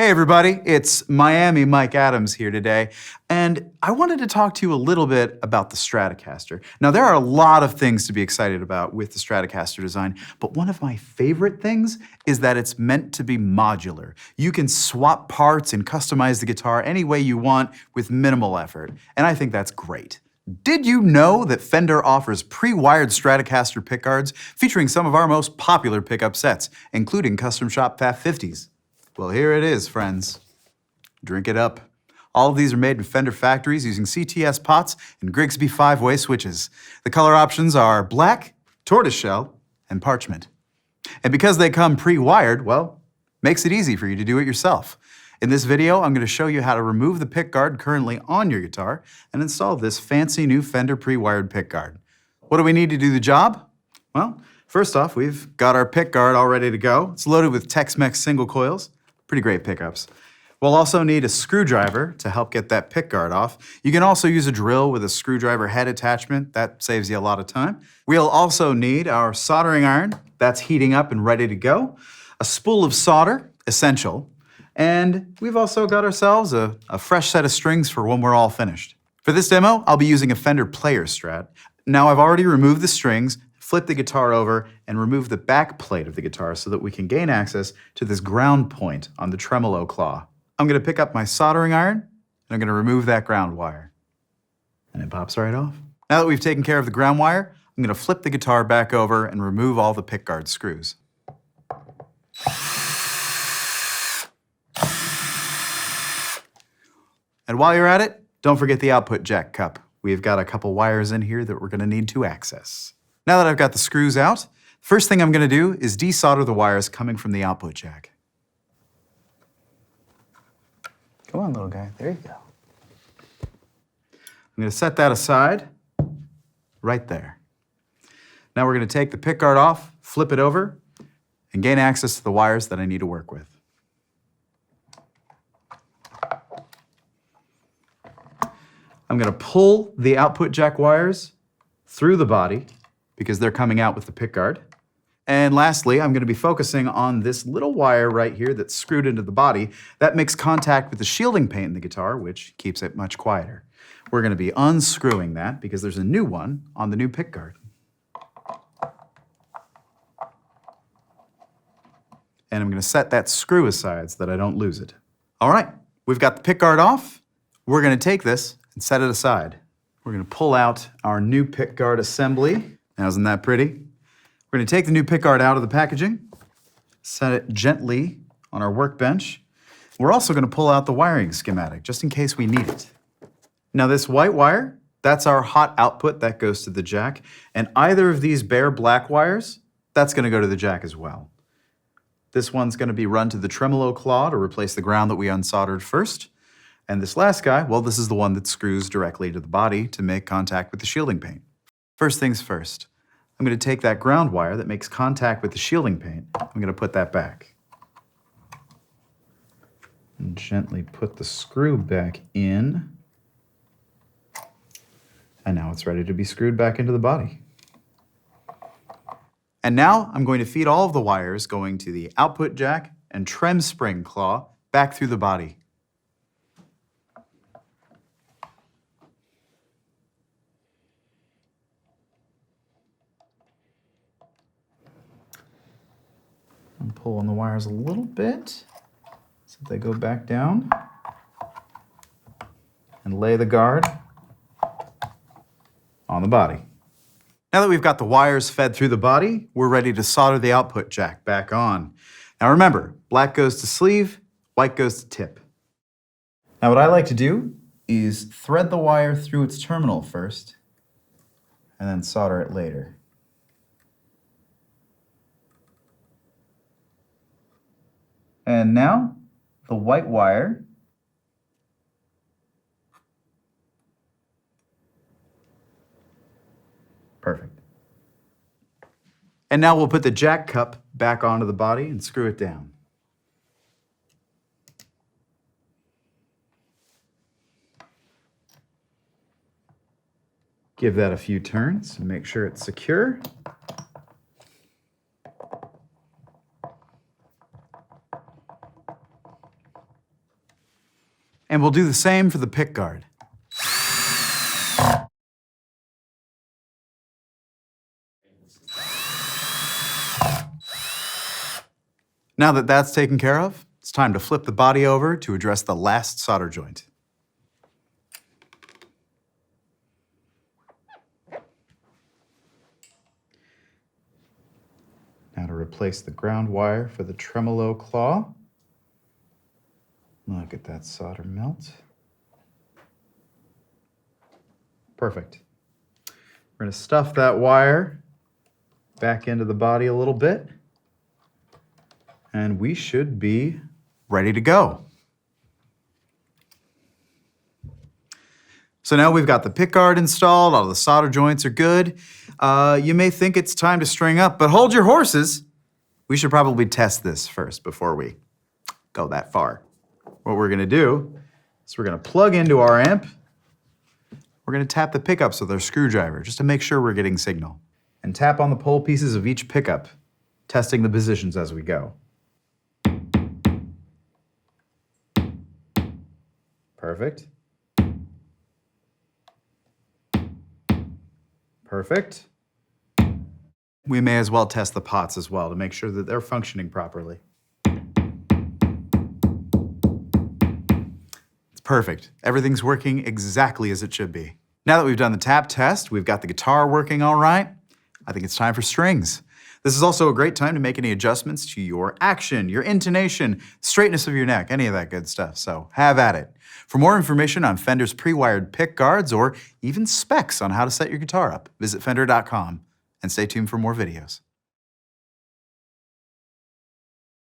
Hey everybody, it's Miami Mike Adams here today, and I wanted to talk to you a little bit about the Stratocaster. Now there are a lot of things to be excited about with the Stratocaster design, but one of my favorite things is that it's meant to be modular. You can swap parts and customize the guitar any way you want with minimal effort, and I think that's great. Did you know that Fender offers pre-wired Stratocaster pickguards featuring some of our most popular pickup sets, including custom shop Fat 50s? Well, here it is, friends. Drink it up. All of these are made in Fender factories using CTS pots and Grigsby 5-way switches. The color options are black, tortoiseshell, and parchment. And because they come pre-wired, well, makes it easy for you to do it yourself. In this video, I'm going to show you how to remove the pickguard currently on your guitar and install this fancy new Fender pre-wired pickguard. What do we need to do the job? Well, first off, we've got our pickguard all ready to go. It's loaded with Tex-Mex single coils. Pretty great pickups. We'll also need a screwdriver to help get that pickguard off. You can also use a drill with a screwdriver head attachment. That saves you a lot of time. We'll also need our soldering iron. That's heating up and ready to go. A spool of solder, essential. And we've also got ourselves a fresh set of strings for when we're all finished. For this demo, I'll be using a Fender Player Strat. Now I've already removed the strings, flip the guitar over, and remove the back plate of the guitar so that we can gain access to this ground point on the tremolo claw. I'm going to pick up my soldering iron, and I'm going to remove that ground wire. And it pops right off. Now that we've taken care of the ground wire, I'm going to flip the guitar back over and remove all the pickguard screws. And while you're at it, don't forget the output jack cup. We've got a couple wires in here that we're going to need to access. Now that I've got the screws out, first thing I'm going to do is desolder the wires coming from the output jack. Come on, little guy. There you go. I'm going to set that aside right there. Now we're going to take the pickguard off, flip it over, and gain access to the wires that I need to work with. I'm going to pull the output jack wires through the body because they're coming out with the pickguard. And lastly, I'm going to be focusing on this little wire right here that's screwed into the body. That makes contact with the shielding paint in the guitar, which keeps it much quieter. We're going to be unscrewing that because there's a new one on the new pickguard. And I'm going to set that screw aside so that I don't lose it. All right, we've got the pickguard off. We're going to take this and set it aside. We're going to pull out our new pickguard assembly. Now, isn't that pretty? We're going to take the new pickguard out of the packaging, set it gently on our workbench. We're also going to pull out the wiring schematic, just in case we need it. Now, this white wire, that's our hot output that goes to the jack, and either of these bare black wires, that's going to go to the jack as well. This one's going to be run to the tremolo claw to replace the ground that we unsoldered first. And this last guy, well, this is the one that screws directly to the body to make contact with the shielding paint. First things first, I'm going to take that ground wire that makes contact with the shielding paint. I'm going to put that back. And gently put the screw back in. And now it's ready to be screwed back into the body. And now I'm going to feed all of the wires going to the output jack and trem spring claw back through the body. I'm pulling the wires a little bit so they go back down and lay the guard on the body. Now that we've got the wires fed through the body, we're ready to solder the output jack back on. Now remember, black goes to sleeve, white goes to tip. Now what I like to do is thread the wire through its terminal first and then solder it later. And now, the white wire perfect. And now we'll put the jack cup back onto the body and screw it down. Give that a few turns and make sure it's secure. And we'll do the same for the pickguard. Now that that's taken care of, it's time to flip the body over to address the last solder joint. Now to replace the ground wire for the tremolo claw. Look at that solder melt. Perfect. We're going to stuff that wire back into the body a little bit, and we should be ready to go. So now we've got the pickguard installed, all the solder joints are good. You may think it's time to string up, but hold your horses. We should probably test this first before we go that far. What we're gonna do is we're gonna plug into our amp. We're gonna tap the pickups with our screwdriver just to make sure we're getting signal. And tap on the pole pieces of each pickup, testing the positions as we go. Perfect. Perfect. We may as well test the pots as well to make sure that they're functioning properly. It's perfect. Everything's working exactly as it should be. Now that we've done the tap test, we've got the guitar working all right, I think it's time for strings. This is also a great time to make any adjustments to your action, your intonation, straightness of your neck, any of that good stuff, so have at it. For more information on Fender's pre-wired pick guards or even specs on how to set your guitar up, visit fender.com and stay tuned for more videos.